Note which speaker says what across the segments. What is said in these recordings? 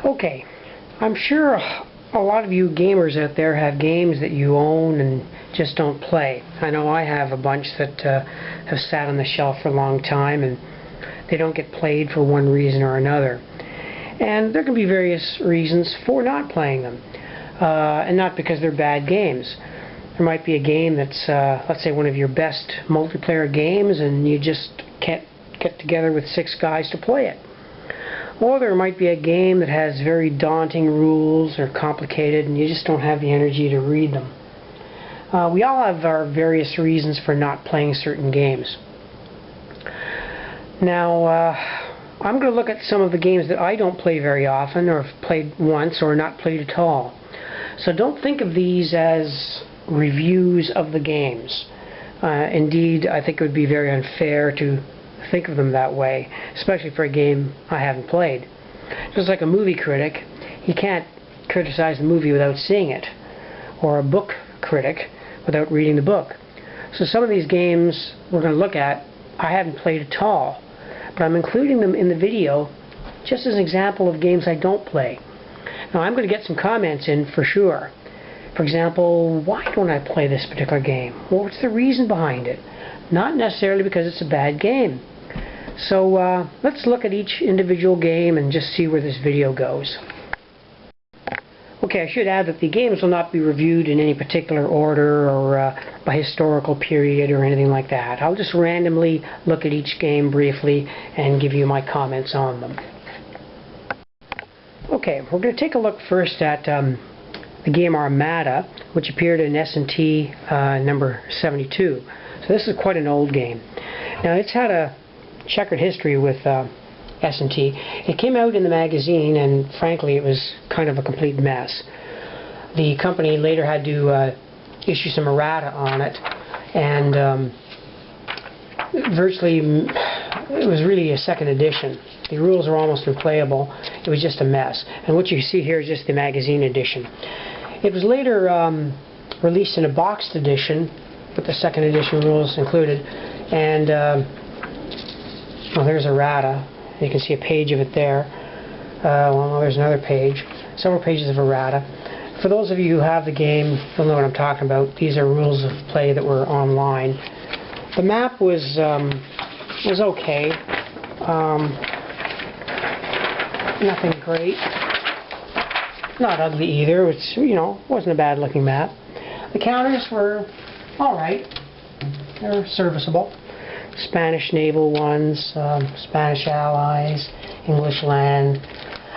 Speaker 1: Okay, I'm sure a lot of you gamers out there have games that you own and just don't play. I know I have a bunch that have sat on the shelf for a long time and they don't get played for one reason or another. And there can be various reasons for not playing them, and not because they're bad games. There might be a game that's, let's say, one of your best multiplayer games and you just can't get together with 6 guys to play it. Or there might be a game that has very daunting rules or complicated and you just don't have the energy to read them. We all have our various reasons for not playing certain games. Now, I'm going to look at some of the games that I don't play very often, or have played once, or not played at all. So don't think of these as reviews of the games. Indeed, I think it would be very unfair to think of them that way, especially for a game I haven't played. Just like a movie critic, he can't criticize the movie without seeing it, or a book critic without reading the book. So some of these games we're going to look at, I haven't played at all, but I'm including them in the video just as an example of games I don't play. Now I'm going to get some comments in for sure. For example, why don't I play this particular game? Well, what's the reason behind it? Not necessarily because it's a bad game. So let's look at each individual game and just see where this video goes. Okay, I should add that the games will not be reviewed in any particular order or by historical period or anything like that. I'll just randomly look at each game briefly and give you my comments on them. Okay, we're going to take a look first at the game Armada, which appeared in S&T number 72. So this is quite an old game. Now it's had a checkered history with S&T. It came out in the magazine and frankly it was kind of a complete mess. The company later had to issue some errata on it, and virtually it was really a second edition. The rules are almost unplayable. It was just a mess. And what you see here is just the magazine edition. It was later released in a boxed edition with the second edition rules included, and well, there's errata. You can see a page of it there. Well, there's another page. Several pages of errata. For those of you who have the game, you'll know what I'm talking about. These are rules of play that were online. The map was okay. Nothing great. Not ugly either. It's, you know, wasn't a bad looking map. The counters were all right. They're serviceable. Spanish naval ones, Spanish allies, English land.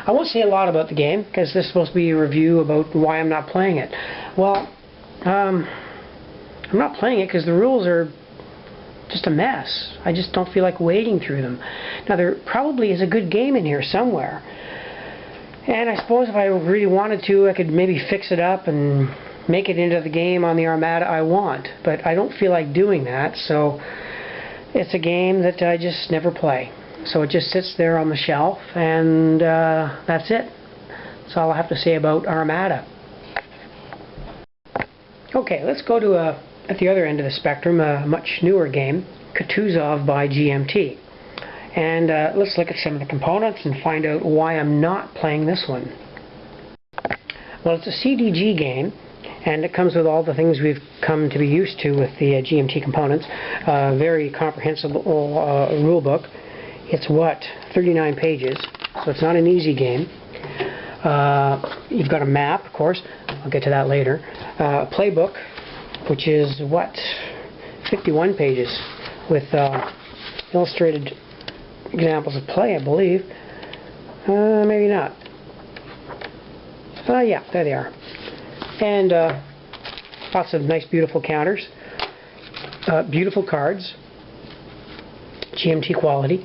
Speaker 1: I won't say a lot about the game because this is supposed to be a review about why I'm not playing it. Well, I'm not playing it because the rules are just a mess. I just don't feel like wading through them. Now there probably is a good game in here somewhere, and I suppose if I really wanted to, I could maybe fix it up and make it into the game on the Armada I want, but I don't feel like doing that, so it's a game that I just never play. So it just sits there on the shelf, and that's it. That's all I have to say about Armada. Okay, let's go to, at the other end of the spectrum, a much newer game, Kutuzov by GMT. And let's look at some of the components and find out why I'm not playing this one. Well, it's a CDG game, and it comes with all the things we've come to be used to with the GMT components. Very comprehensible rule book. It's 39 pages, so it's not an easy game. You've got a map, of course. I'll get to that later. A playbook, which is 51 pages with illustrated examples of play, I believe. Maybe not. Yeah, there they are. And lots of nice, beautiful counters, beautiful cards, GMT quality,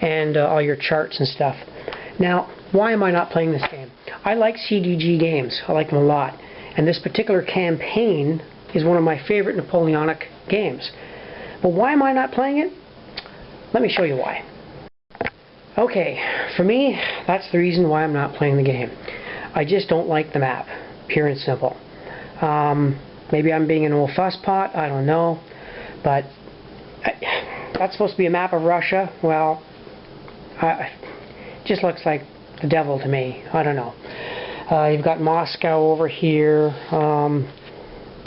Speaker 1: and all your charts and stuff. Now, why am I not playing this game? I like CDG games. I like them a lot. And this particular campaign is one of my favorite Napoleonic games. But why am I not playing it? Let me show you why. Okay, for me, that's the reason why I'm not playing the game. I just don't like the map. Pure and simple. Maybe I'm being an old fusspot, I don't know, but that's supposed to be a map of Russia. Well, it just looks like the devil to me. I don't know. You've got Moscow over here.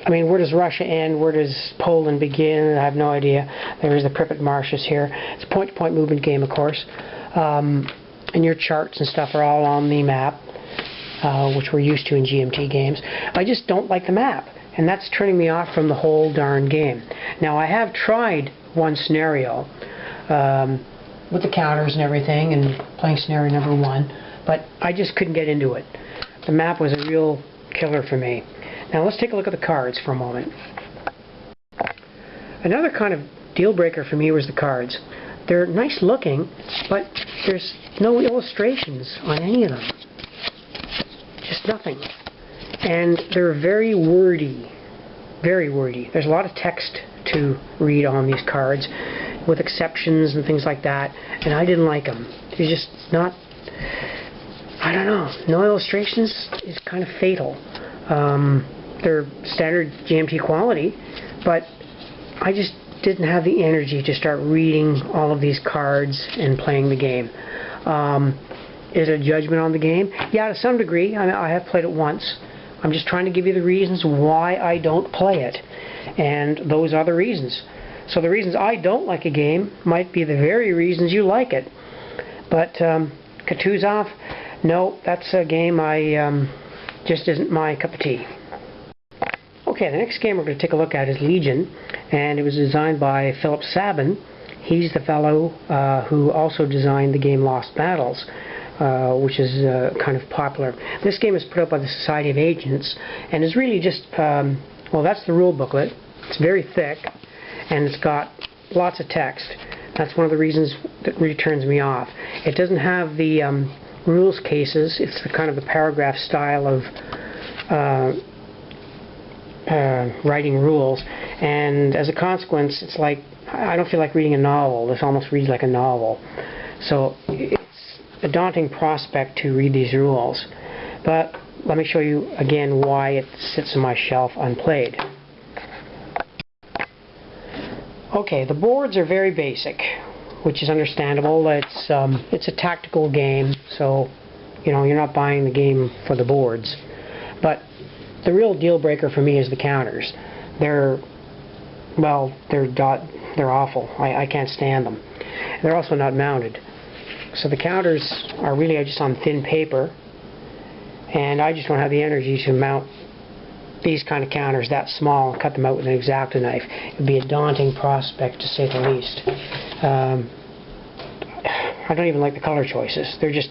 Speaker 1: I mean, where does Russia end? Where does Poland begin? I have no idea. There's the Pripyat Marshes here. It's a point-to-point movement game, of course. And your charts and stuff are all on the map, which we're used to in GMT games. I just don't like the map, and that's turning me off from the whole darn game. Now, I have tried one scenario with the counters and everything, and playing scenario number 1, but I just couldn't get into it. The map was a real killer for me. Now let's take a look at the cards for a moment. Another kind of deal breaker for me was the cards. They're nice looking, but there's no illustrations on any of them. Just nothing. And they're very wordy. Very wordy. There's a lot of text to read on these cards, with exceptions and things like that, and I didn't like them. They're just not... I don't know. No illustrations is kind of fatal. They're standard GMT quality, but I just didn't have the energy to start reading all of these cards and playing the game. Is it a judgment on the game? Yeah, to some degree. I have played it once. I'm just trying to give you the reasons why I don't play it. And those are the reasons. So the reasons I don't like a game might be the very reasons you like it. But Kutuzov, no, that's a game just isn't my cup of tea. Okay, the next game we're going to take a look at is Legion, and it was designed by Philip Sabin. He's the fellow who also designed the game Lost Battles, which is kind of popular. This game is put out by the Society of Agents, and is really just, well, that's the rule booklet. It's very thick, and it's got lots of text. That's one of the reasons that really turns me off. It doesn't have the rules cases. It's the kind of the paragraph style of writing rules, and as a consequence, it's like I don't feel like reading a novel. This almost reads like a novel. So it's a daunting prospect to read these rules. But let me show you again why it sits on my shelf unplayed. Okay, the boards are very basic, which is understandable. It's a tactical game, so you know you're not buying the game for the boards. But the real deal breaker for me is the counters. They're awful. I can't stand them. They're also not mounted. So the counters are really just on thin paper, and I just don't have the energy to mount these kind of counters that small and cut them out with an X-Acto knife. It would be a daunting prospect, to say the least. I don't even like the color choices. They're just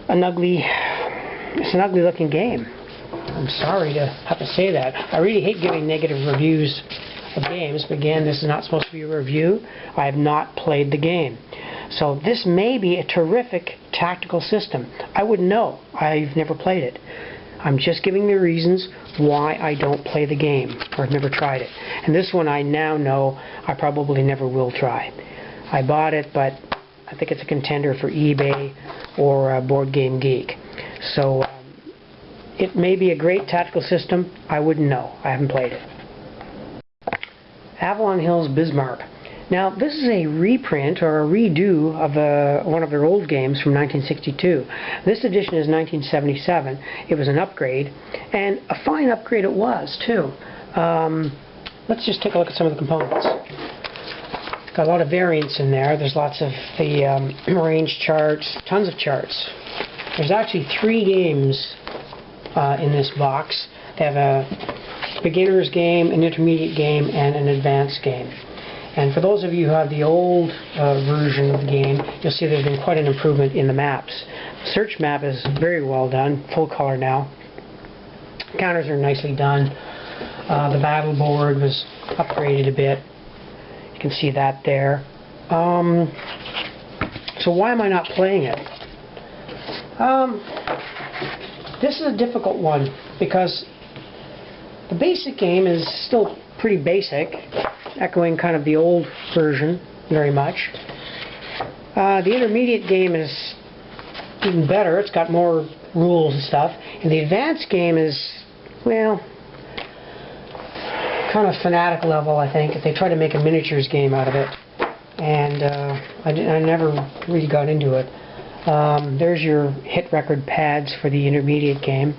Speaker 1: it's an ugly looking game. I'm sorry to have to say that. I really hate giving negative reviews of games, but again, this is not supposed to be a review. I have not played the game. So this may be a terrific tactical system. I wouldn't know. I've never played it. I'm just giving the reasons why I don't play the game, or I've never tried it. And this one I now know I probably never will try. I bought it, but I think it's a contender for eBay or Board Game Geek. So it may be a great tactical system. I wouldn't know. I haven't played it. Avalon Hill's Bismarck. Now, this is a reprint or a redo of one of their old games from 1962. This edition is 1977. It was an upgrade, and a fine upgrade it was, too. Let's just take a look at some of the components. It's got a lot of variants in there. There's lots of the range charts, tons of charts. There's actually 3 games in this box. They have a beginner's game, an intermediate game, and an advanced game. And for those of you who have the old version of the game, you'll see there's been quite an improvement in the maps. The search map is very well done, full color now. Counters are nicely done. The battle board was upgraded a bit. You can see that there. So why am I not playing it? This is a difficult one because the basic game is still pretty basic, echoing kind of the old version very much. The intermediate game is even better. It's got more rules and stuff. And the advanced game is, well, kind of fanatic level, I think. They try to make a miniatures game out of it. And I never really got into it. There's your hit record pads for the intermediate game.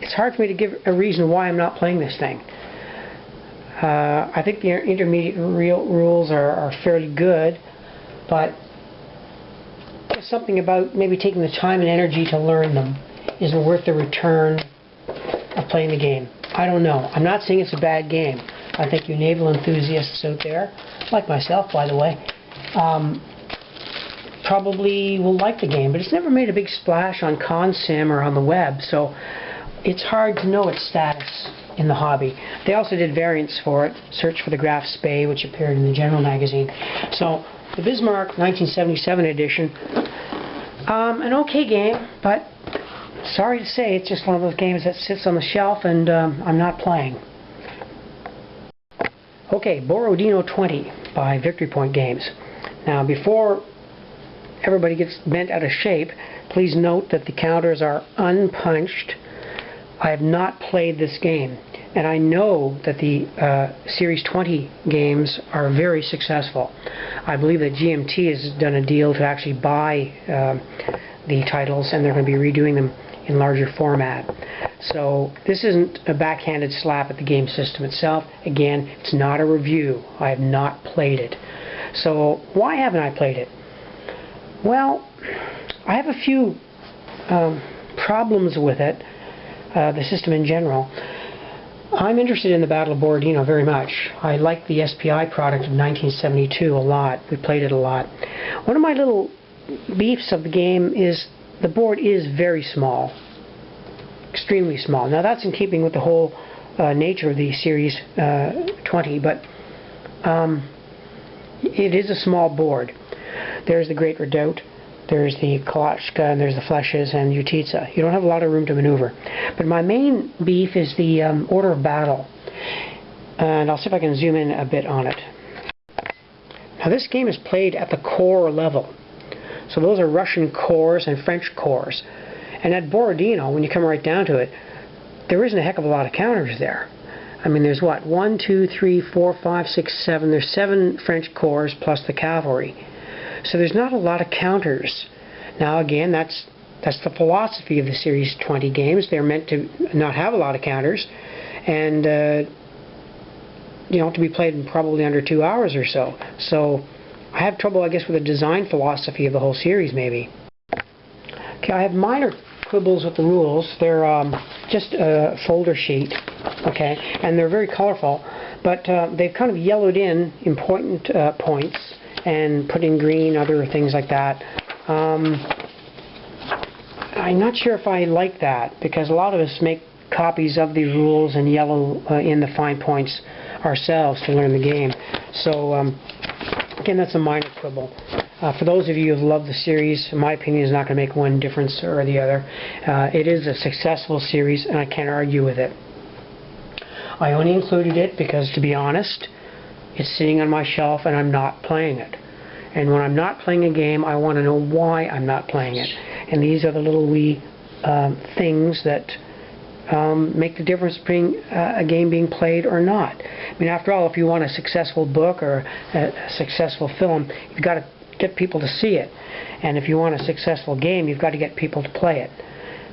Speaker 1: It's hard for me to give a reason why I'm not playing this thing. I think the intermediate rules are fairly good, but there's something about maybe taking the time and energy to learn them isn't worth the return of playing the game. I don't know. I'm not saying it's a bad game. I think you naval enthusiasts out there, like myself by the way, probably will like the game, but it's never made a big splash on ConSim or on the web, so it's hard to know its status in the hobby. They also did variants for it, Search for the Graf Spee, which appeared in the General magazine. So the Bismarck 1977 edition, an okay game, but sorry to say it's just one of those games that sits on the shelf and I'm not playing. Okay, Borodino 20 by Victory Point Games. Now before everybody gets bent out of shape, please note that the counters are unpunched. I have not played this game, and I know that the Series 20 games are very successful. I believe that GMT has done a deal to actually buy the titles, and they're going to be redoing them in larger format. So this isn't a backhanded slap at the game system itself. Again, it's not a review. I have not played it. So why haven't I played it? Well, I have a few problems with it, the system in general. I'm interested in the Battle of Borodino very much. I like the SPI product of 1972 a lot. We played it a lot. One of my little beefs of the game is the board is very small. Extremely small. Now that's in keeping with the whole nature of the Series 20, but it is a small board. There's the Great Redoubt, there's the Kolachka, and there's the Fleshes and Utitsa. You don't have a lot of room to maneuver. But my main beef is the order of battle. And I'll see if I can zoom in a bit on it. Now this game is played at the corps level. So those are Russian corps and French corps. And at Borodino, when you come right down to it, there isn't a heck of a lot of counters there. I mean, there's what? 1, 2, 3, 4, 5, 6, 7. There's 7 French corps plus the cavalry. So there's not a lot of counters. Now again, that's the philosophy of the Series 20 games. They're meant to not have a lot of counters, and to be played in probably under 2 hours or so. So I have trouble, I guess, with the design philosophy of the whole series, maybe. Okay, I have minor quibbles with the rules. They're just a folder sheet, okay, and they're very colorful, but they've kind of yellowed in important points and put in green other things like that. I'm not sure if I like that, because a lot of us make copies of the rules and yellow in the fine points ourselves to learn the game. So again, that's a minor quibble. For those of you who love the series, my opinion is not going to make one difference or the other. It is a successful series, and I can't argue with it. I only included it because, to be honest, it's sitting on my shelf and I'm not playing it. And when I'm not playing a game, I want to know why I'm not playing it. And these are the little wee things that make the difference between a game being played or not. I mean, after all, if you want a successful book or a successful film, you've got to get people to see it. And if you want a successful game, you've got to get people to play it.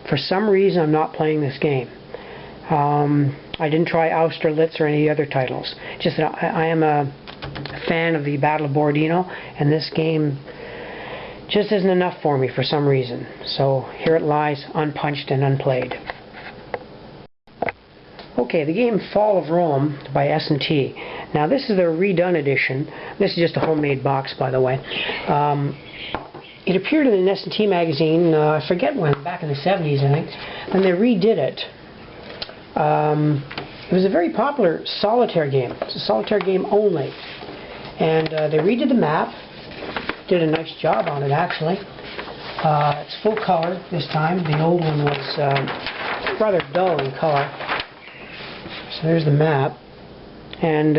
Speaker 1: For some reason, I'm not playing this game. I didn't try Austerlitz or any other titles. Just that I am a fan of the Battle of Borodino, and this game just isn't enough for me for some reason. So here it lies, unpunched and unplayed. Okay, the game Fall of Rome by S&T. Now this is the redone edition. This is just a homemade box, by the way. It appeared in an S&T magazine, I forget when, back in the 70s, I think, and they redid it. It was a very popular solitaire game. It's a solitaire game only. And they redid the map. Did a nice job on it, actually. It's full color this time. The old one was rather dull in color. So there's the map. And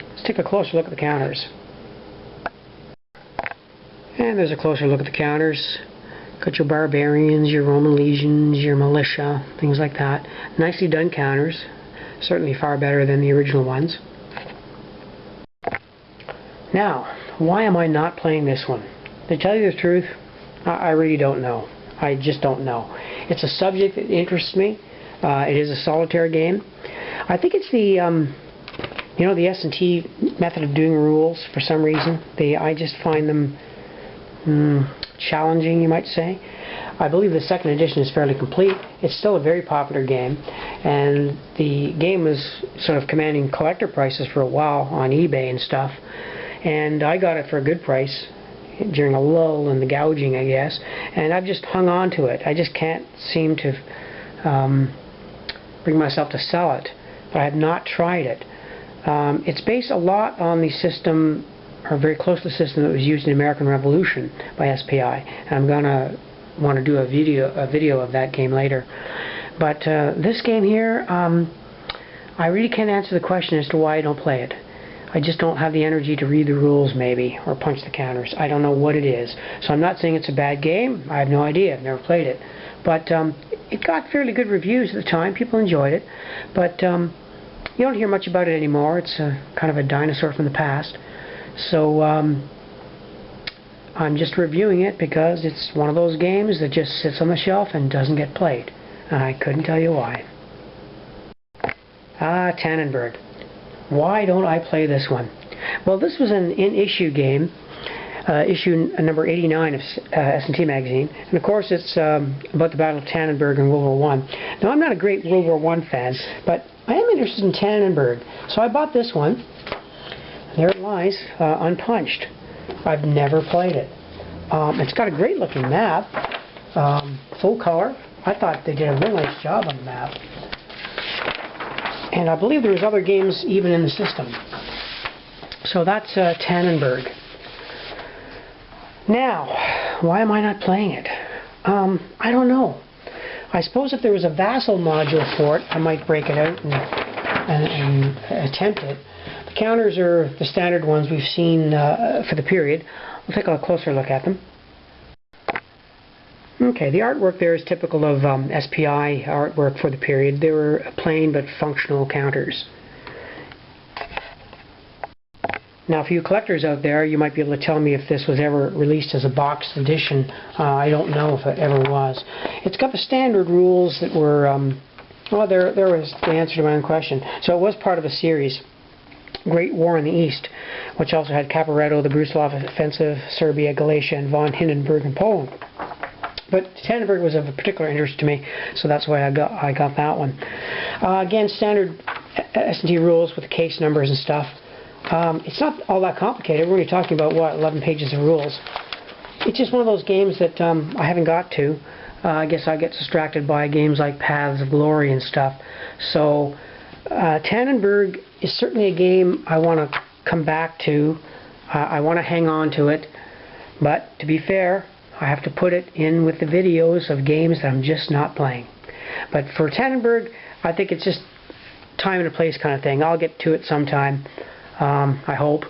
Speaker 1: let's take a closer look at the counters. And there's a closer look at the counters. Got your barbarians, your Roman legions, your militia, things like that. Nicely done counters. Certainly far better than the original ones. Now, why am I not playing this one? To tell you the truth, I really don't know. I just don't know. It's a subject that interests me. It is a solitaire game. I think it's the the S&T method of doing rules for some reason. I just find them challenging, you might say. I believe the second edition is fairly complete. It's still a very popular game, and the game was sort of commanding collector prices for a while on eBay and stuff, and I got it for a good price during a lull in the gouging, I guess, and I've just hung on to it. I just can't seem to bring myself to sell it, but I have not tried it. It's based a lot on the system, or very close to the system that was used in the American Revolution by SPI, and I'm gonna want to do a video of that game later. But this game here, I really can't answer the question as to why I don't play it. I just don't have the energy to read the rules, maybe, or punch the counters. I don't know what it is. So I'm not saying it's a bad game. I have no idea. I've never played it. But it got fairly good reviews at the time. People enjoyed it. But you don't hear much about it anymore. It's kind of a dinosaur from the past. So I'm just reviewing it because it's one of those games that just sits on the shelf and doesn't get played. And I couldn't tell you why. Tannenberg. Why don't I play this one? Well, this was an in-issue game, issue number 89 of S&T magazine, and of course it's about the Battle of Tannenberg in World War I. Now, I'm not a great World War I fan, but I am interested in Tannenberg, so I bought this one. There it lies, unpunched. I've never played it. It's got a great looking map, full color. I thought they did a real nice job on the map. And I believe there was other games even in the system. So that's Tannenberg. Now, why am I not playing it? I don't know. I suppose if there was a vassal module for it, I might break it out and attempt it. The counters are the standard ones we've seen for the period. We'll take a closer look at them. Okay, the artwork there is typical of SPI artwork for the period. They were plain but functional counters. Now, for you collectors out there, you might be able to tell me if this was ever released as a boxed edition. I don't know if it ever was. It's got the standard rules that were, well, there was the answer to my own question. So it was part of a series, Great War in the East, which also had Caporetto, the Brusilov Offensive, Serbia, Galicia, and von Hindenburg in Poland. But Tannenberg was of a particular interest to me, so that's why I got that one. Again, standard S&T rules with the case numbers and stuff. It's not all that complicated. We're only talking about, what, 11 pages of rules. It's just one of those games that I haven't got to. I guess I get distracted by games like Paths of Glory and stuff. So Tannenberg is certainly a game I want to come back to. I want to hang on to it. But to be fair, I have to put it in with the videos of games that I'm just not playing. But for Tannenberg, I think it's just time and a place kind of thing. I'll get to it sometime, I hope.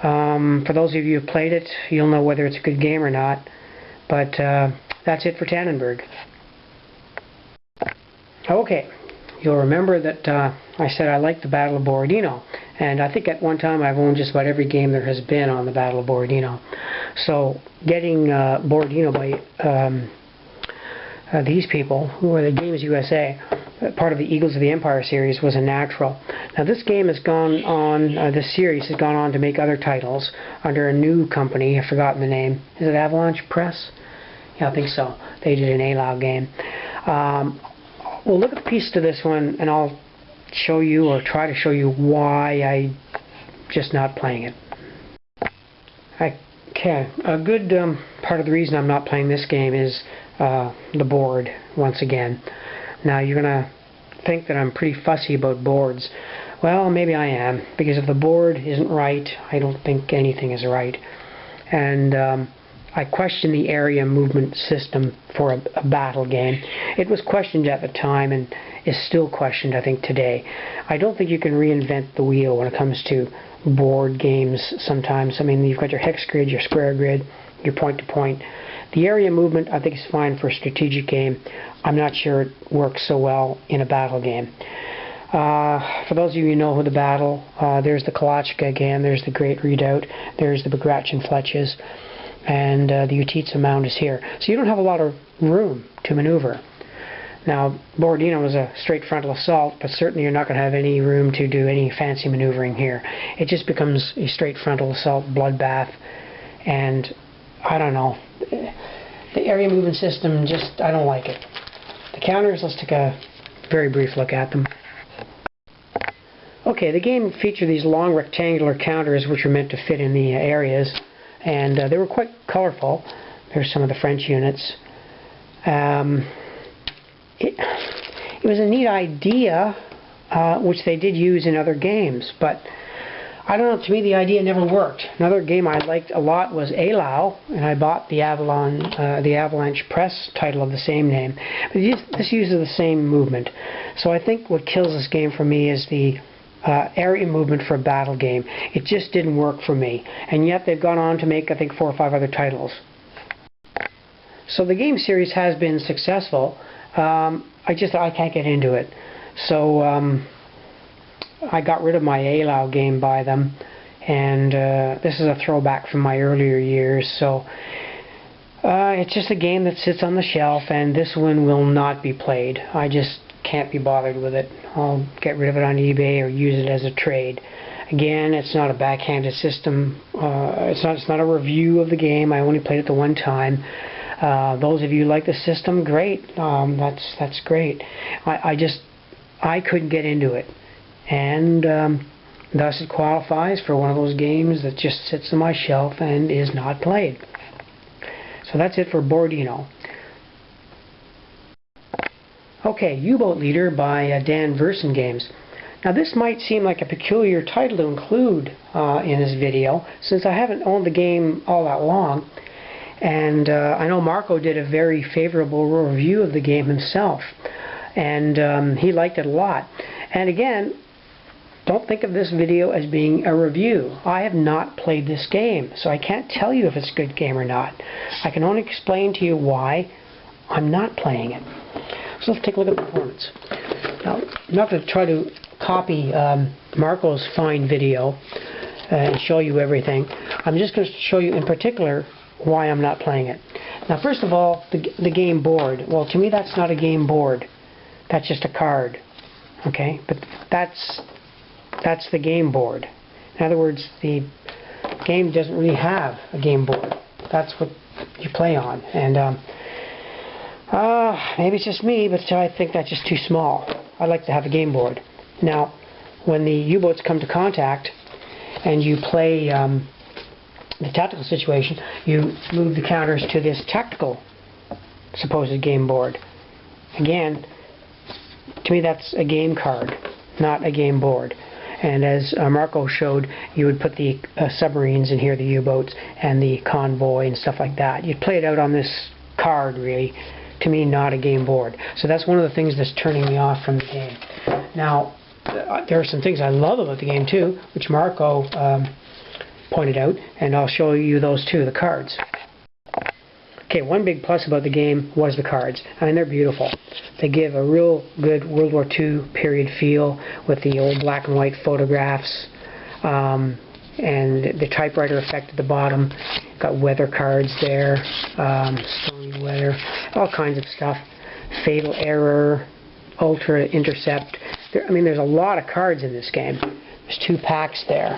Speaker 1: For those of you who have played it, you'll know whether it's a good game or not. But that's it for Tannenberg. Okay, you'll remember that I said I liked the Battle of Borodino. And I think at one time I've owned just about every game there has been on the Battle of Borodino. So getting Borodino by these people, who are the Games USA, part of the Eagles of the Empire series, was a natural. Now this game has gone on, this series has gone on to make other titles under a new company. I've forgotten the name. Is it Avalanche Press? Yeah, I think so. They did an ALAO game. We'll look at the piece to this one, and I'll show you, or try to show you, why I'm just not playing it. Okay, a good part of the reason I'm not playing this game is the board, once again. Now, you're going to think that I'm pretty fussy about boards. Well, maybe I am, because if the board isn't right, I don't think anything is right. And I question the area movement system for a battle game. It was questioned at the time and is still questioned, I think, today. I don't think you can reinvent the wheel when it comes to board games sometimes. I mean, you've got your hex grid, your square grid, your point-to-point. The area movement, I think, is fine for a strategic game. I'm not sure it works so well in a battle game. For those of you who know the battle, there's the Kalachka again, there's the Great Redoubt, there's the Bagration Fletches, and the Utitsa Mound is here. So you don't have a lot of room to maneuver. Now, Borodino is a straight frontal assault, but certainly you're not going to have any room to do any fancy maneuvering here. It just becomes a straight frontal assault bloodbath, and I don't know. The area movement system, just, I don't like it. The counters, let's take a very brief look at them. Okay, the game featured these long rectangular counters which were meant to fit in the areas, and they were quite colorful. There's some of the French units. It was a neat idea, which they did use in other games, but I don't know, to me the idea never worked. Another game I liked a lot was Alau, and I bought the Avalanche Press title of the same name. But this uses the same movement. So I think what kills this game for me is the area movement for a battle game. It just didn't work for me. And yet they've gone on to make, I think, 4 or 5 other titles. So the game series has been successful. I can't get into it. So I got rid of my Alau game by them, and this is a throwback from my earlier years. So it's just a game that sits on the shelf, and this one will not be played. I just can't be bothered with it. I'll get rid of it on eBay or use it as a trade. Again, it's not a backhanded system. It's not a review of the game. I only played it the one time. Those of you who like the system, great. That's great. I couldn't get into it, and thus it qualifies for one of those games that just sits on my shelf and is not played. So that's it for Borodino. Okay, U-Boat Leader by Dan Versen Games. Now this might seem like a peculiar title to include in this video, since I haven't owned the game all that long, and I know Marco did a very favorable review of the game himself, and he liked it a lot. And again, don't think of this video as being a review. I have not played this game, so I can't tell you if it's a good game or not. I can only explain to you why I'm not playing it. So let's take a look at the performance. Now, I'm not going to try to copy Marco's fine video and show you everything. I'm just going to show you in particular why I'm not playing it. Now, first of all, the game board. Well, to me, that's not a game board. That's just a card. Okay, but that's the game board. In other words, the game doesn't really have a game board. That's what you play on. And maybe it's just me, but I think that's just too small. I'd like to have a game board. Now, when the U-boats come to contact and you play the tactical situation, you move the counters to this tactical supposed game board. Again, to me that's a game card, not a game board. And as Marco showed, you would put the submarines in here, the U-boats, and the convoy and stuff like that. You'd play it out on this card, really. To me, not a game board. So that's one of the things that's turning me off from the game. Now, there are some things I love about the game too, which Marco pointed out, and I'll show you those too, the cards. Okay, one big plus about the game was the cards. I mean, they're beautiful. They give a real good World War II period feel with the old black and white photographs, and the typewriter effect at the bottom. Got weather cards there, stormy weather, all kinds of stuff. Fatal Error, Ultra Intercept. There's a lot of cards in this game. There's 2 packs there.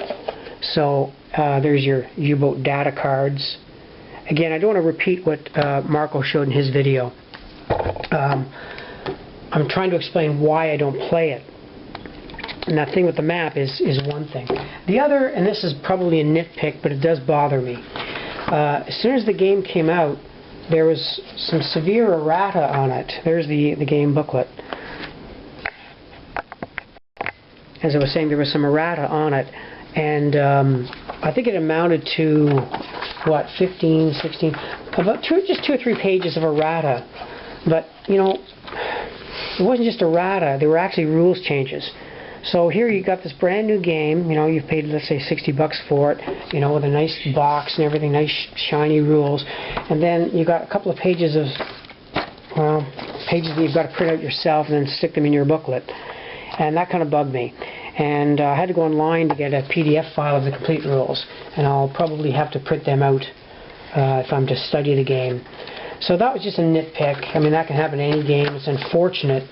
Speaker 1: So there's your U-boat data cards. Again, I don't want to repeat what Marco showed in his video. I'm trying to explain why I don't play it. And that thing with the map is one thing. The other, and this is probably a nitpick, but it does bother me. As soon as the game came out, there was some severe errata on it. There's the game booklet. As I was saying, there was some errata on it. And I think it amounted to, what, 15, 16, about just 2 or 3 pages of errata. But, you know, it wasn't just errata. They were actually rules changes. So here you got this brand new game, you know, you've paid, let's say, $60 for it, you know, with a nice box and everything, nice shiny rules. And then you got a couple of pages of, well, pages that you've got to print out yourself and then stick them in your booklet. and that kind of bugged me. And I had to go online to get a PDF file of the complete rules, and I'll probably have to print them out if I'm to study the game. So that was just a nitpick. I mean, that can happen in any game. It's unfortunate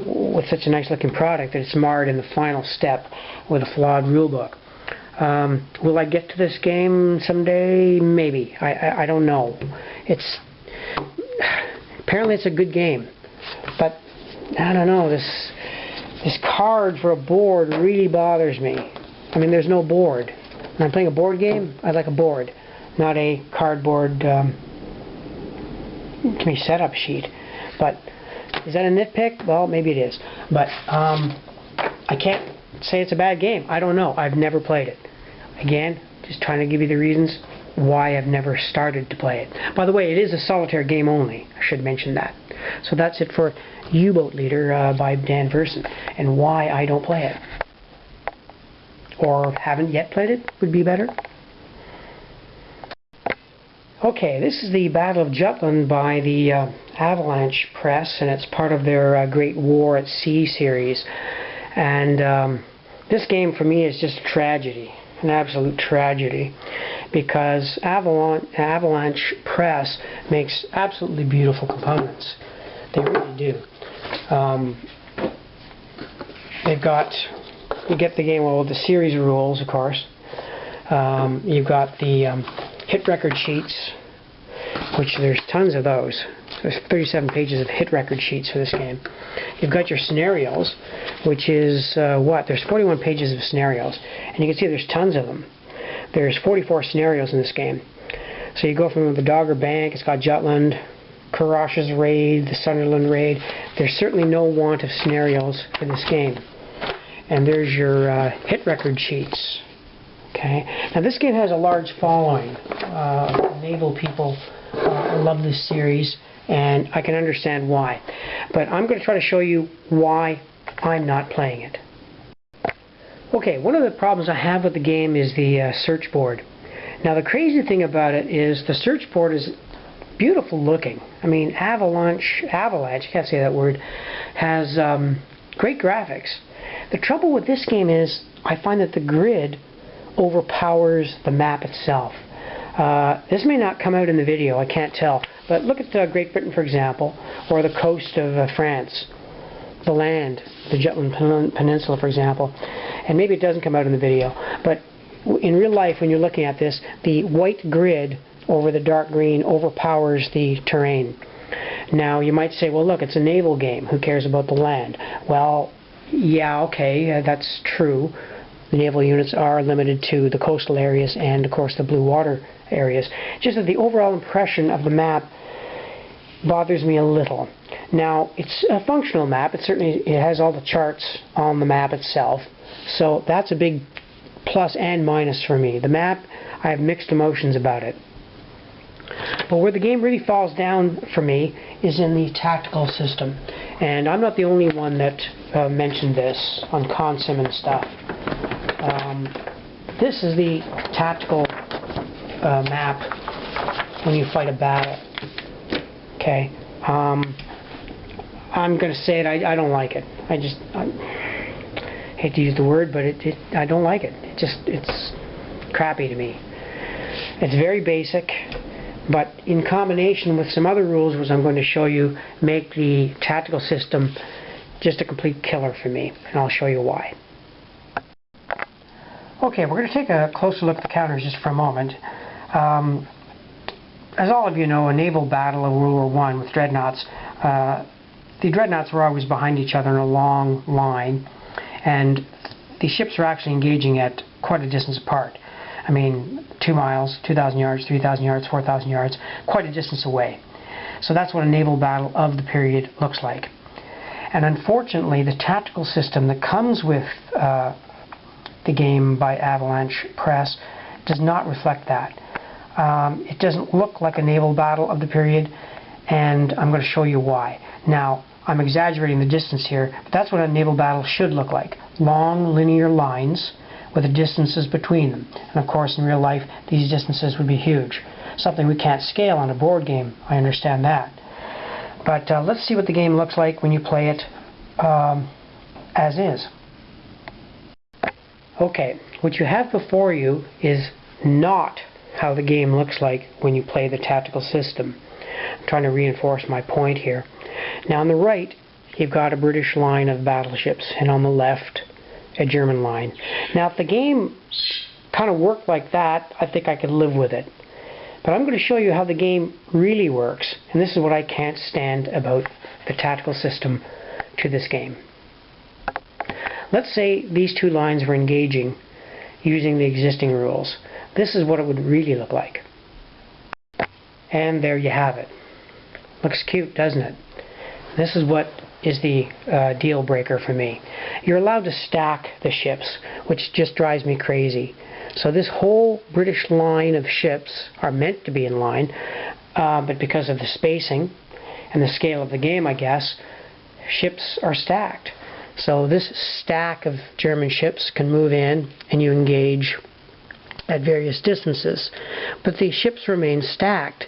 Speaker 1: with such a nice looking product that it's marred in the final step with a flawed rulebook. Will I get to this game someday? Maybe. I don't know. Apparently it's a good game, but I don't know, this card for a board really bothers me. I mean, there's no board. When I'm playing a board game, I like a board, not a cardboard setup sheet. But is that a nitpick? Well, maybe it is. But I can't say it's a bad game. I don't know. I've never played it. Again, just trying to give you the reasons why I've never started to play it. By the way, it is a solitaire game only. I should mention that. So that's it for U-Boat Leader by Dan Verson, and why I don't play it. Or haven't yet played it would be better. Okay, this is the Battle of Jutland by the Avalanche Press, and it's part of their Great War at Sea series. And this game for me is just a tragedy, an absolute tragedy, because Avalanche Press makes absolutely beautiful components. They really do. You get the game with the series rules, of course. You've got the hit record sheets, which there's tons of those. There's 37 pages of hit record sheets for this game. You've got your scenarios, which is there's 41 pages of scenarios, and you can see there's tons of them. There's 44 scenarios in this game. So you go from the Dogger Bank, it's got Jutland, Karash's Raid, the Sunderland Raid. There's certainly no want of scenarios in this game. And there's your hit record sheets. Okay. Now this game has a large following. Naval people love this series, and I can understand why. But I'm going to try to show you why I'm not playing it. Okay, one of the problems I have with the game is the search board. Now the crazy thing about it is the search board is beautiful looking. I mean, Avalanche, I can't say that word, has great graphics. The trouble with this game is I find that the grid overpowers the map itself. This may not come out in the video, I can't tell, but look at Great Britain, for example, or the coast of France, the land, the Jutland Peninsula, for example, and maybe it doesn't come out in the video, but in real life, when you're looking at this, the white grid over the dark green overpowers the terrain. Now, you might say, well, look, it's a naval game, who cares about the land? Well, yeah, okay, that's true. The naval units are limited to the coastal areas and, of course, the blue water areas. Just that the overall impression of the map bothers me a little. Now, it's a functional map. It has all the charts on the map itself. So that's a big plus and minus for me. The map, I have mixed emotions about it. But where the game really falls down for me is in the tactical system. And I'm not the only one that mentioned this on Consim and stuff. This is the tactical map when you fight a battle. Okay. I'm going to say it, I don't like it. I hate to use the word, but I don't like it. It's crappy to me. It's very basic, but in combination with some other rules, which I'm going to show you, make the tactical system just a complete killer for me, and I'll show you why. Okay, we're going to take a closer look at the counters just for a moment. As all of you know, a naval battle of World War I with dreadnoughts, the dreadnoughts were always behind each other in a long line, and the ships were actually engaging at quite a distance apart. I mean, 2 miles, 2,000 yards, 3,000 yards, 4,000 yards, quite a distance away. So that's what a naval battle of the period looks like. And unfortunately, the tactical system that comes with the game by Avalanche Press does not reflect that. It doesn't look like a naval battle of the period, and I'm going to show you why. Now, I'm exaggerating the distance here, but that's what a naval battle should look like. Long, linear lines with the distances between them. And of course, in real life, these distances would be huge. Something we can't scale on a board game, I understand that. But let's see what the game looks like when you play it as is. Okay, what you have before you is not how the game looks like when you play the tactical system. I'm trying to reinforce my point here. Now on the right, you've got a British line of battleships, and on the left, a German line. Now if the game kind of worked like that, I think I could live with it. But I'm going to show you how the game really works, and this is what I can't stand about the tactical system to this game. Let's say these two lines were engaging using the existing rules. This is what it would really look like. And there you have it. Looks cute, doesn't it? This is what is the deal breaker for me. You're allowed to stack the ships, which just drives me crazy. So this whole British line of ships are meant to be in line, but because of the spacing and the scale of the game, I guess, ships are stacked. So this stack of German ships can move in and you engage at various distances. But the ships remain stacked,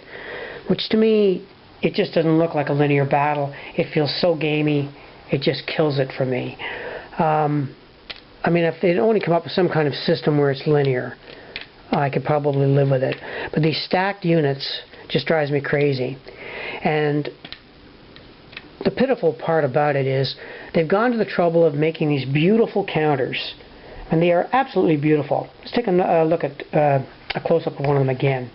Speaker 1: which to me, it just doesn't look like a linear battle. It feels so gamey, it just kills it for me. I mean, if they'd only come up with some kind of system where it's linear, I could probably live with it. But these stacked units just drives me crazy. And the pitiful part about it is they've gone to the trouble of making these beautiful counters. And they are absolutely beautiful. Let's take a look at a close-up of one of them again.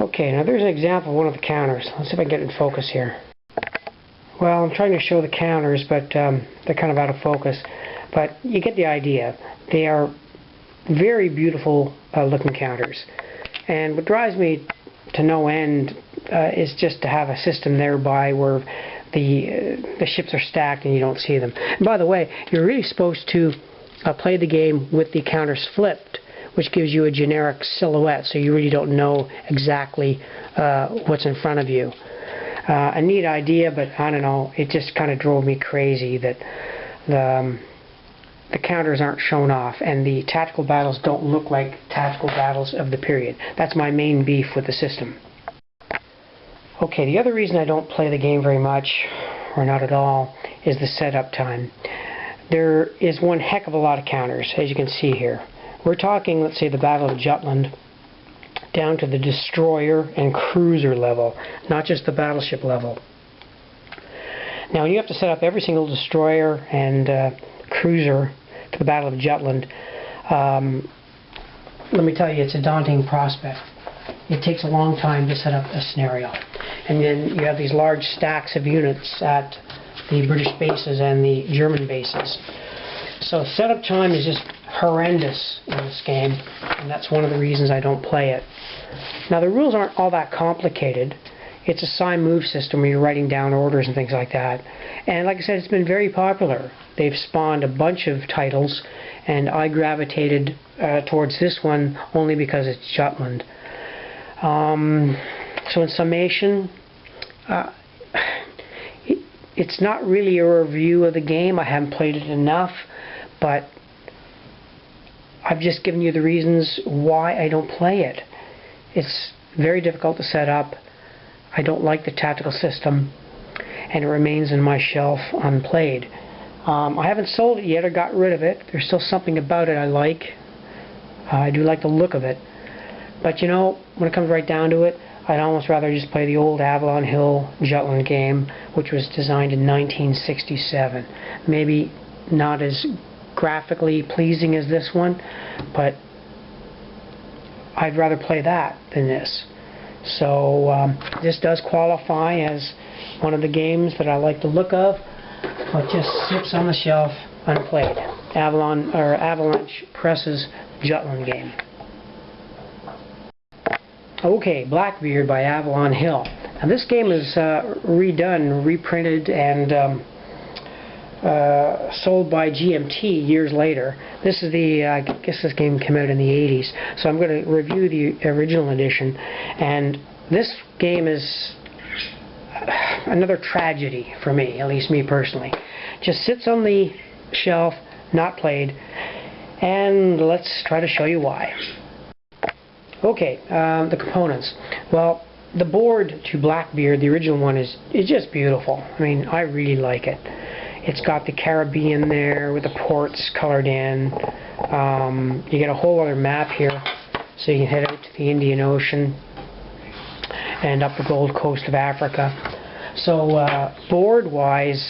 Speaker 1: Okay, now there's an example of one of the counters. Let's see if I can get it in focus here. Well, I'm trying to show the counters, but they're kind of out of focus. But you get the idea. They are very beautiful looking counters. And what drives me to no end is just to have a system thereby where the ships are stacked and you don't see them. And by the way, you're really supposed to play the game with the counters flipped, which gives you a generic silhouette, so you really don't know exactly what's in front of you. A neat idea, but I don't know, it just kind of drove me crazy that the counters aren't shown off and the tactical battles don't look like tactical battles of the period. That's my main beef with the system. Okay, the other reason I don't play the game very much, or not at all, is the setup time. There is one heck of a lot of counters, as you can see here. We're talking, let's say, the Battle of Jutland, down to the destroyer and cruiser level, not just the battleship level. Now, when you have to set up every single destroyer and cruiser to the Battle of Jutland, let me tell you, it's a daunting prospect. It takes a long time to set up a scenario. And then you have these large stacks of units at the British bases and the German bases. So setup time is just horrendous in this game, and that's one of the reasons I don't play it. Now the rules aren't all that complicated. It's a sign move system where you're writing down orders and things like that. And like I said, it's been very popular. They've spawned a bunch of titles, and I gravitated towards this one only because it's Jutland. So in summation, it's not really a review of the game. I haven't played it enough, but I've just given you the reasons why I don't play it. It's very difficult to set up. I don't like the tactical system, and it remains in my shelf unplayed. I haven't sold it yet or got rid of it. There's still something about it I like. I do like the look of it. But you know, when it comes right down to it, I'd almost rather just play the old Avalon Hill Jutland game, which was designed in 1967. Maybe not as graphically pleasing as this one, but I'd rather play that than this. So this does qualify as one of the games that I like the look of, but just sits on the shelf unplayed. Avalanche Press's Jutland game. Okay, Blackbeard by Avalon Hill. Now this game is redone, reprinted, and sold by GMT years later. This is the, I guess this game came out in the 80s, so I'm going to review the original edition, and this game is another tragedy for me, at least me personally. Just sits on the shelf, not played, and let's try to show you why. Okay, the components. Well, the board to Blackbeard, the original one, is just beautiful. I mean, I really like it. It's got the Caribbean there with the ports colored in. You get a whole other map here, so you can head out to the Indian Ocean and up the Gold Coast of Africa. So board-wise,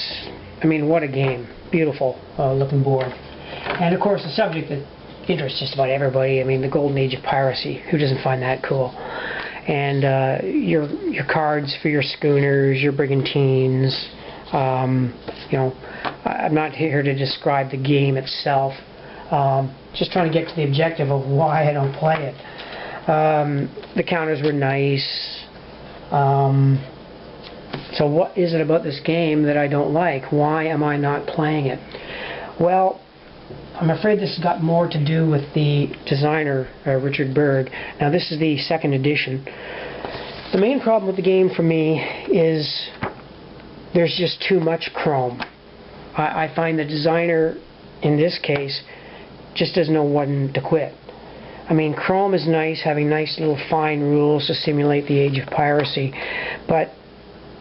Speaker 1: I mean, what a game. Beautiful looking board. And of course, the subject that interests just about everybody. I mean, the golden age of piracy. Who doesn't find that cool? And your cards for your schooners, your brigantines. You know, I'm not here to describe the game itself. Just trying to get to the objective of why I don't play it. The counters were nice. So what is it about this game that I don't like? Why am I not playing it? Well, I'm afraid this has got more to do with the designer, Richard Berg. Now this is the second edition. The main problem with the game for me is there's just too much chrome. I find the designer, in this case, just doesn't know when to quit. I mean, chrome is nice, having nice little fine rules to simulate the age of piracy, but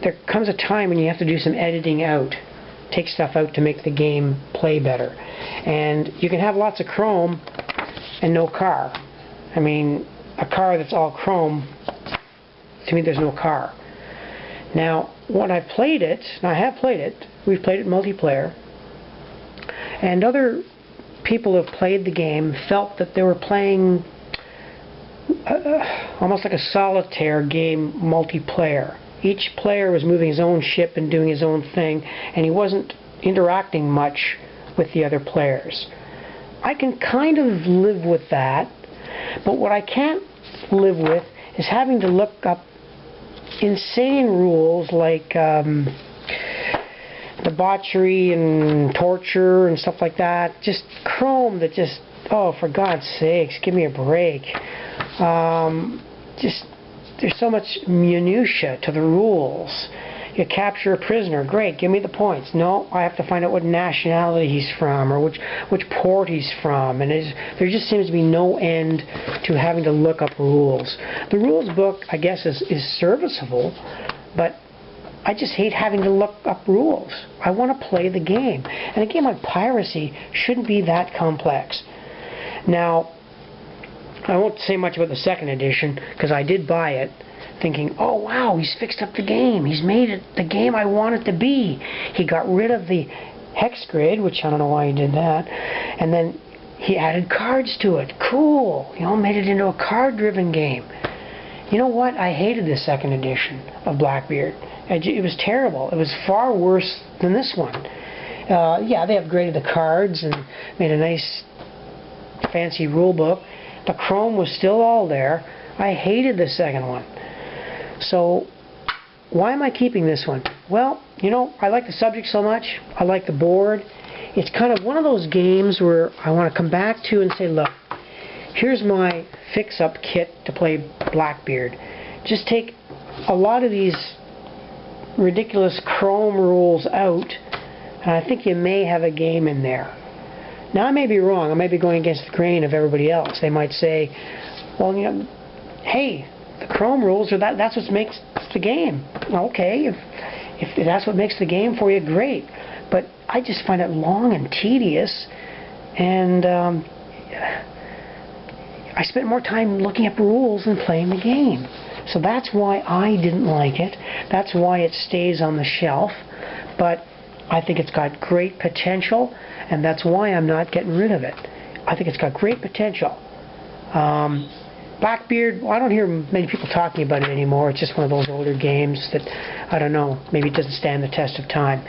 Speaker 1: there comes a time when you have to do some editing out, take stuff out to make the game play better. And you can have lots of chrome and no car. I mean, a car that's all chrome, to me there's no car. Now, when I played it, and I have played it, we've played it multiplayer, and other people who have played the game felt that they were playing almost like a solitaire game multiplayer. Each player was moving his own ship and doing his own thing, and he wasn't interacting much with the other players. I can kind of live with that, but what I can't live with is having to look up insane rules like debauchery and torture and stuff like that. Just chrome that just, oh, for God's sakes, give me a break. Just, there's so much minutia to the rules. You capture a prisoner, great, give me the points. No, I have to find out what nationality he's from, or which port he's from, and there just seems to be no end to having to look up rules. The rules book, I guess, is serviceable, but I just hate having to look up rules. I want to play the game. And a game like piracy shouldn't be that complex. Now, I won't say much about the second edition, because I did buy it, thinking, oh wow, he's fixed up the game. He's made it the game I want it to be. He got rid of the hex grid, which I don't know why he did that, and then he added cards to it. Cool. You know, made it into a card-driven game. You know what? I hated the second edition of Blackbeard. It was terrible. It was far worse than this one. Yeah, they upgraded the cards and made a nice fancy rule book. The chrome was still all there. I hated the second one. So, why am I keeping this one? Well, you know, I like the subject so much. I like the board. It's kind of one of those games where I want to come back to and say, look, here's my fix-up kit to play Blackbeard. Just take a lot of these ridiculous chrome rules out, and I think you may have a game in there. Now, I may be wrong. I may be going against the grain of everybody else. They might say, well, you know, hey, the chrome rules are that's what makes the game. Okay, if that's what makes the game for you, great. But I just find it long and tedious, and I spent more time looking up rules than playing the game. So that's why I didn't like it. That's why it stays on the shelf. But I think it's got great potential, and that's why I'm not getting rid of it. I think it's got great potential. Blackbeard, well, I don't hear many people talking about it anymore. It's just one of those older games that, I don't know, maybe it doesn't stand the test of time.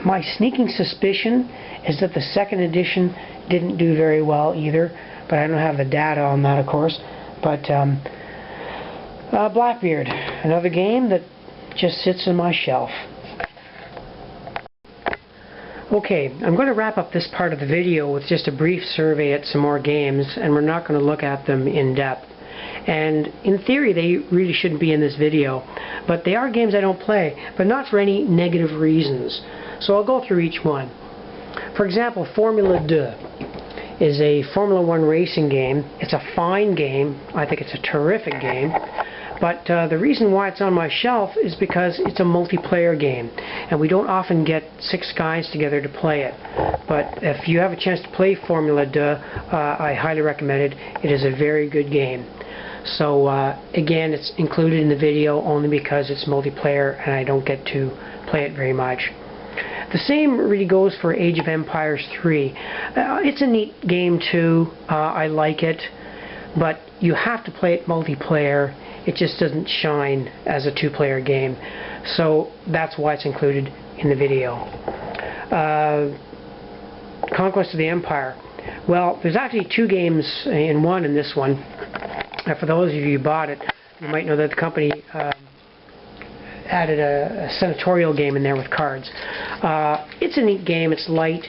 Speaker 1: My sneaking suspicion is that the second edition didn't do very well either, but I don't have the data on that, of course. But Blackbeard, another game that just sits on my shelf. Okay, I'm going to wrap up this part of the video with just a brief survey at some more games, and we're not going to look at them in depth. And in theory, they really shouldn't be in this video, but they are games I don't play, but not for any negative reasons. So I'll go through each one. For example, Formula 2 is a Formula 1 racing game. It's a fine game. I think it's a terrific game. But the reason why it's on my shelf is because it's a multiplayer game, and we don't often get 6 guys together to play it. But if you have a chance to play Formula 2, I highly recommend it. It is a very good game. So again, it's included in the video only because it's multiplayer and I don't get to play it very much. The same really goes for Age of Empires 3. It's a neat game too. I like it, but you have to play it multiplayer. It just doesn't shine as a 2-player game. So that's why it's included in the video. Conquest of the Empire. Well, there's actually 2 games in one in this one. For those of you who bought it, you might know that the company added a senatorial game in there with cards. It's a neat game, it's light,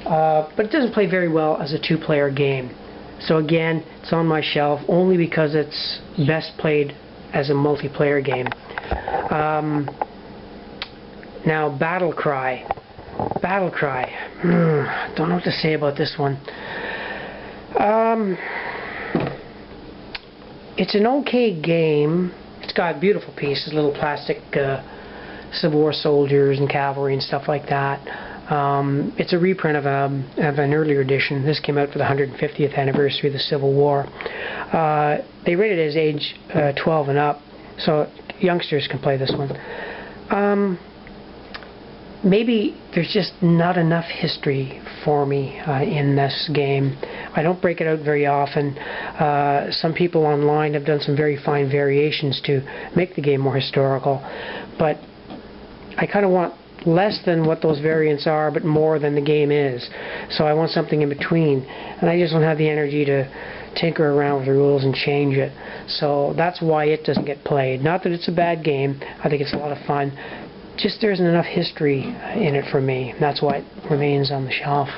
Speaker 1: but it doesn't play very well as a 2-player game. So again, it's on my shelf only because it's best played as a multiplayer game. Now, Battle Cry. Battle Cry. Don't know what to say about this one. It's an okay game. It's got beautiful pieces, little plastic Civil War soldiers and cavalry and stuff like that. It's a reprint of an earlier edition. This came out for the 150th anniversary of the Civil War. They rated it as age 12 and up, so youngsters can play this one. Maybe there's just not enough history for me in this game. I don't break it out very often. Some people online have done some very fine variations to make the game more historical, but I kind of want less than what those variants are, but more than the game is. So I want something in between, and I just don't have the energy to tinker around with the rules and change it. So that's why it doesn't get played. Not that it's a bad game. I think it's a lot of fun. Just there isn't enough history in it for me. That's why it remains on the shelf.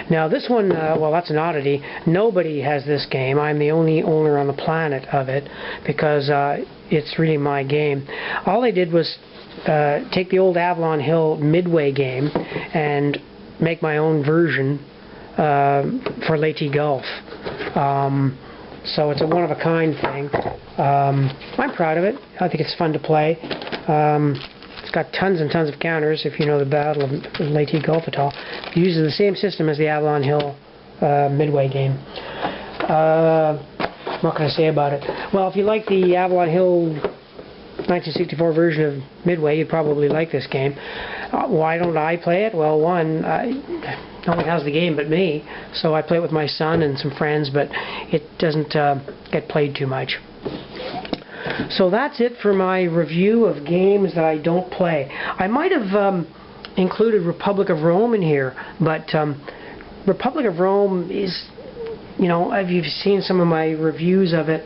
Speaker 1: Now this one, well, that's an oddity. Nobody has this game. I'm the only owner on the planet of it because it's really my game. All they did was take the old Avalon Hill Midway game and make my own version for Leyte Gulf. So it's a one-of-a-kind thing. I'm proud of it. I think it's fun to play. It's got tons and tons of counters, if you know the Battle of Leyte Gulf at all. It uses the same system as the Avalon Hill Midway game. What can I say about it? Well, if you like the Avalon Hill 1964 version of Midway, you'd probably like this game. Why don't I play it? Well, one, no one has the game but me, so I play it with my son and some friends, but it doesn't get played too much. So that's it for my review of games that I don't play. I might have included Republic of Rome in here, but Republic of Rome is, you know, if you've seen some of my reviews of it,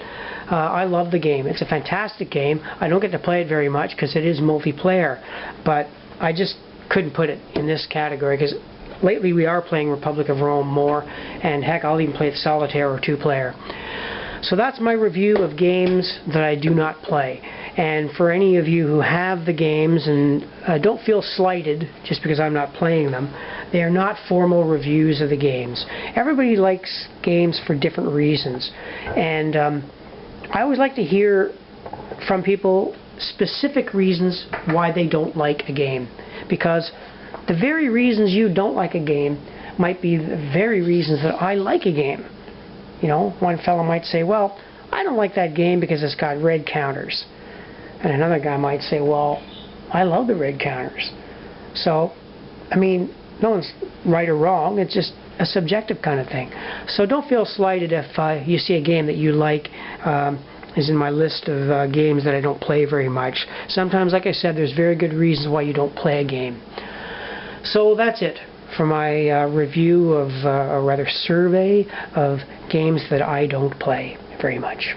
Speaker 1: I love the game. It's a fantastic game. I don't get to play it very much because it is multiplayer, but I just couldn't put it in this category because lately we are playing Republic of Rome more, and heck, I'll even play it solitaire or 2-player. So that's my review of games that I do not play. And for any of you who have the games and don't feel slighted just because I'm not playing them, they are not formal reviews of the games. Everybody likes games for different reasons. And I always like to hear from people specific reasons why they don't like a game. Because the very reasons you don't like a game might be the very reasons that I like a game. You know, one fellow might say, well, I don't like that game because it's got red counters. And another guy might say, well, I love the red counters. So, I mean, no one's right or wrong. It's just a subjective kind of thing. So don't feel slighted if you see a game that you like is in my list of games that I don't play very much. Sometimes, like I said, there's very good reasons why you don't play a game. So that's it for my review of, or rather survey of games that I don't play very much.